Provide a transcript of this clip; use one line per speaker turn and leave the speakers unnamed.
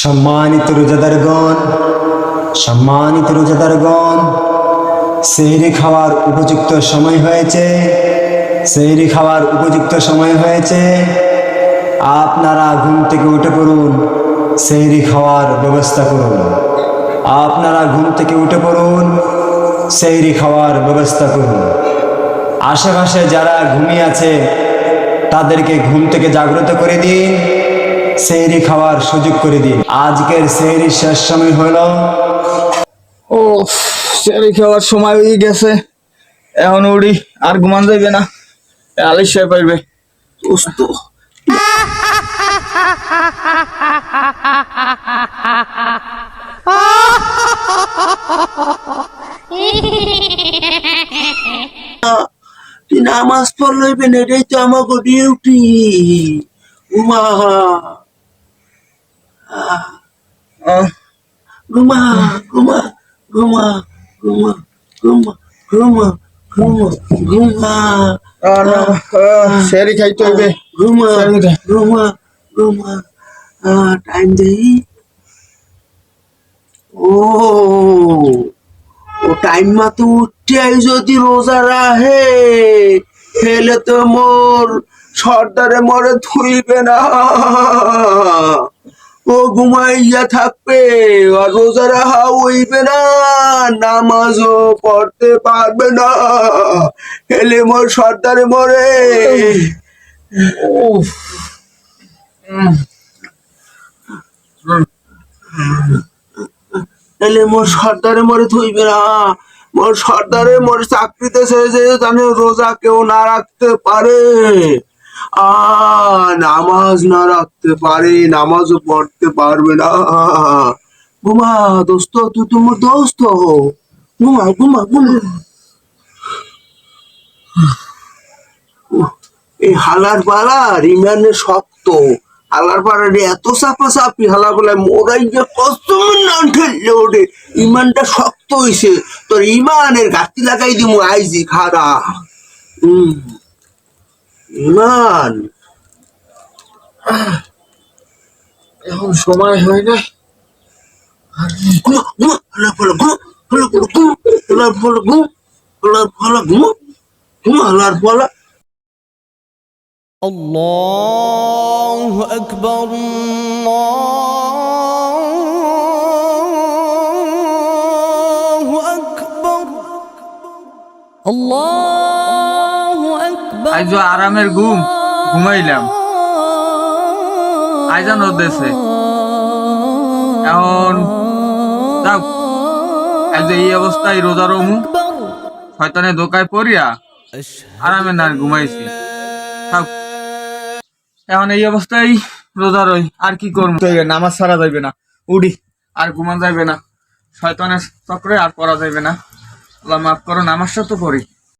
সম্মানিত রোজাদারগণ, সম্মানিত রোজাদারগণ, সেহরি খাওয়ার উপযুক্ত সময় হয়েছে। সেহরি খাওয়ার উপযুক্ত সময় হয়েছে। আপনারা ঘুম থেকে উঠে পড়ুন, সেহরি খাওয়ার ব্যবস্থা করুন। আপনারা ঘুম থেকে উঠে পড়ুন, সেহরি খাওয়ার ব্যবস্থা করুন। আশেপাশে যারা ঘুমিয়ে আছে তাদেরকে ঘুম থেকে জাগ্রত করে দিন, সেহরি খাওয়ার সুযোগ করে দিন। আজকের সেহরির শেষ সময় হলো।
ও সেহরি খাওয়ার সময় হয়ে গেছে, এখন উড়ি আর ঘুমান যাইবে না, আলিশায় পাইবে দোস্ত।
তুই নামাজ পড়লেন, এটাই তো আমাকে ডিউটি। ঘুমা ঘুমা ঘুমা ঘুমা ঘুমা ঘুমা ঘুমা ঘুমা ঘুমা
সেহরি খাইতে হইবে,
ঘুমা ঘুমা ঘুমা। টাইম দেই। ও ও টাইম মতো উঠে যদি রোজা রাহে ফেলে তো মোর সর্দারে মরে ধুইবে না। ও ঘুমাইয়া থাকবে আর রোজা রাহা হইবে না, নামাজও পড়তে পারবে না, ফেলে মোর সর্দারে মরে। এলে মোর সর্দারে মরে থইবে না, মোর সর্দারে মোর চাকরিতে যে জানে রোজা কেউ না রাখতে পারে, নামাজ না রাখতে পারে, নামাজও পড়তে পারবে না। ঘুমা দোস্ত, তুই তো মোর দোস্ত। ঘুমা ঘুমা ঘুমা। এই হালার পালা রিমানে শক্ত, হালার পাড়ারে এত চাপা চাপি, হালা বলে মোরাই যে কষ্ট না ঠেললে ওঠে। ইমানটা শক্ত হইছে, তোর ইমানের ঘাটতি লাগাই দিমু আইজি খারা। ইমান
এখন সময় হয় না।
ঘুমা ঘুমা, হালা ফলা ঘুমা, হালা ফলা ঘুমা, হালা ফলা ঘুমা, হালা ফলা ঘুমা, ঘুমা হালার ফলা।
الله أكبر الله أكبر الله أكبر।
আইজ আরামের ঘুমাইলাম, আইজান দেশে এখন যাও। আজ এই অবস্থায় রোজা রমু, শয়তানের দোকায় পড়িয়া আরামে না ঘুমাইছি। থাক, এখন এই অবস্থায় রোজা রই, আর কি করবো। নামাজ ছাড়া যাইবে না, উডি আর ঘুমান যাইবে না, শয়তানের চক্রে আর পড়া যাইবে না। আল্লাহ মাফ করো, নামাজটা তো পড়ি।